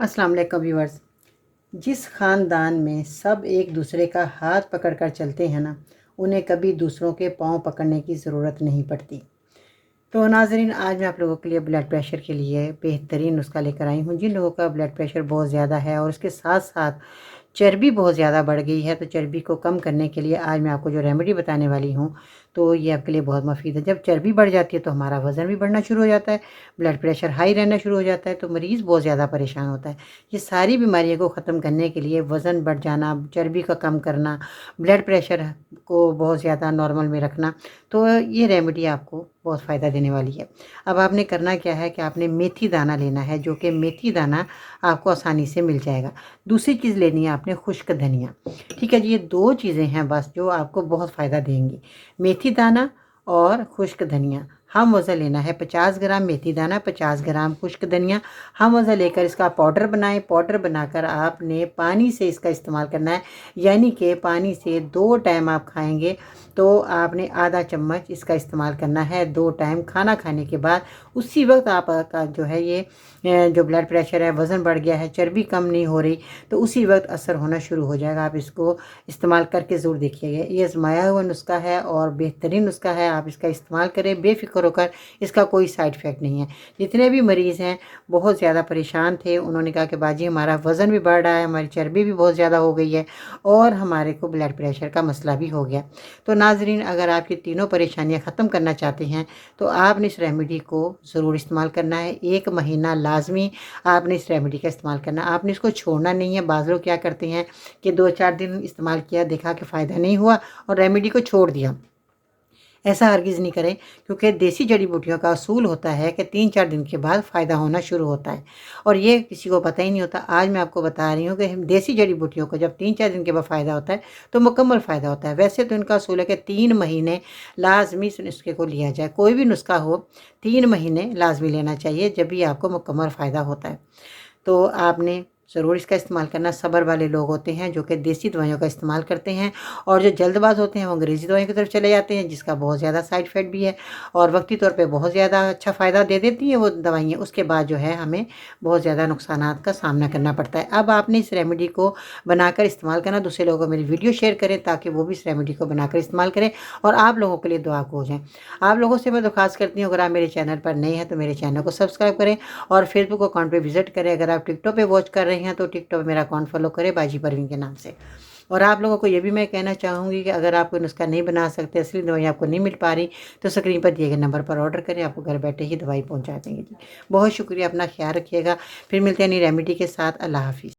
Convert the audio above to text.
अस्सलाम वालेकुम व्यूअर्स। जिस ख़ानदान में सब एक दूसरे का हाथ पकड़कर चलते हैं ना, उन्हें कभी दूसरों के पाँव पकड़ने की ज़रूरत नहीं पड़ती। तो नाज़रीन, आज मैं आप लोगों के लिए ब्लड प्रेशर के लिए बेहतरीन नुस्खा लेकर आई हूँ। जिन लोगों का ब्लड प्रेशर बहुत ज़्यादा है और उसके साथ-साथ चर्बी बहुत ज़्यादा बढ़ गई है, तो चर्बी को कम करने के लिए आज मैं आपको जो रेमेडी बताने वाली हूँ, तो ये आपके लिए बहुत मुफ़ीद है। जब चर्बी बढ़ जाती है तो हमारा वज़न भी बढ़ना शुरू हो जाता है, ब्लड प्रेशर हाई रहना शुरू हो जाता है, तो मरीज़ बहुत ज़्यादा परेशान होता है। ये सारी बीमारियों को ख़त्म करने के लिए वज़न बढ़ जाना, चर्बी का कम करना, ब्लड प्रेशर को बहुत ज़्यादा नॉर्मल में रखना, तो ये रेमेडी आपको बहुत फ़ायदा देने वाली है। अब आपने करना क्या है कि आपने मेथी दाना लेना है, जो कि मेथी दाना आपको आसानी से मिल जाएगा। दूसरी चीज़ लेनी है आपने खुश्क धनिया। ठीक है जी, ये 2 चीज़ें हैं बस जो आपको बहुत फ़ायदा देंगी। मेथी दाना और खुश्क धनिया। हम वज़न लेना है 50 ग्राम मेथी दाना, 50 ग्राम खुश्क धनिया। हम वज़न लेकर इसका पाउडर बनाएँ। पाउडर बनाकर आपने पानी से इसका इस्तेमाल करना है, यानी कि पानी से 2 टाइम आप खाएँगे तो आपने आधा चम्मच इसका इस्तेमाल करना है 2 टाइम खाना खाने के बाद। उसी वक़्त आपका जो है ये जो ब्लड प्रेशर है, वज़न बढ़ गया है, चर्बी कम नहीं हो रही, तो उसी वक़्त असर होना शुरू हो जाएगा। आप इसको इस्तेमाल करके ज़रूर देखिएगा। ये आज़माया हुआ नुस्खा है और बेहतरीन नुस्खा है। आप इसका इस्तेमाल करें बेफ़िक्र होकर, इसका कोई साइड इफ़ेक्ट नहीं है। जितने भी मरीज़ हैं बहुत ज़्यादा परेशान थे, उन्होंने कहा कि बाजी हमारा वज़न भी बढ़ रहा है, हमारी चर्बी भी बहुत ज़्यादा हो गई है और हमारे को ब्लड प्रेशर का मसला भी हो गया। तो नाज़रीन, अगर आप ये तीनों परेशानियाँ ख़त्म करना चाहते हैं तो आपने इस रेमेडी को ज़रूर इस्तेमाल करना है। 1 महीना लाज़मी आपने इस रेमेडी का इस्तेमाल करना है। आपने इसको छोड़ना नहीं है। बाज़ लोग क्या करते हैं कि 2-4 दिन इस्तेमाल किया, देखा कि फ़ायदा नहीं हुआ और रेमेडी को छोड़ दिया। ऐसा हरगिज़ नहीं करें, क्योंकि देसी जड़ी-बूटियों का असूल होता है कि 3-4 दिन के बाद फ़ायदा होना शुरू होता है और ये किसी को पता ही नहीं होता। आज मैं आपको बता रही हूँ कि देसी जड़ी-बूटियों को जब 3-4 दिन के बाद फ़ायदा होता है तो मुकम्मल फ़ायदा होता है। वैसे तो इनका असूल है कि 3 महीने लाज़मी इस नुस्खे को लिया जाए। कोई भी नुस्खा हो 3 महीने लाज़मी लेना चाहिए, जब भी आपको मुकम्मल फ़ायदा होता है। तो आपने ज़रूर इसका इस्तेमाल करना। सब्र वाले लोग होते हैं जो कि देसी दवाइयों का इस्तेमाल करते हैं और जो जल्दबाज़ होते हैं वो अंग्रेज़ी दवाइयों की तरफ चले जाते हैं, जिसका बहुत ज़्यादा साइड इफ़ेक्ट भी है और वक्ती तौर पे बहुत ज़्यादा अच्छा फ़ायदा दे देती हैं वो दवाइयाँ। उसके बाद जो है हमें बहुत ज़्यादा नुकसानात का सामना करना पड़ता है। अब आपने इस रेमेडी को बनाकर इस्तेमाल करना, दूसरे लोगों को मेरी वीडियो शेयर करें ताकि वो भी इस रेमेडी को बनाकर इस्तेमाल करें और आप लोगों के लिए दुआ हो जाएँ। आप लोगों से मैं दरख्वास्त करती हूँ, अगर आप मेरे चैनल पर नए हैं तो मेरे चैनल को सब्सक्राइब करें और फेसबुक अकाउंट पे विज़िट करें। अगर आप टिकटॉक पे वॉच कर रहे हैं तो टिकटॉक पे मेरा अकाउंट फॉलो करें बाजी परवीन के नाम से। और आप लोगों को ये भी मैं कहना चाहूँगी कि अगर आप कोई नुस्खा नहीं बना सकते, असली दवाई आपको नहीं मिल पा रही, तो स्क्रीन पर दिए गए नंबर पर ऑर्डर करें, आपको घर बैठे ही दवाई पहुँचा देंगे जी। बहुत शुक्रिया, अपना ख्याल रखिएगा। फिर मिलते हैं नई रेमेडी के साथ। अल्लाह हाफ़िज़।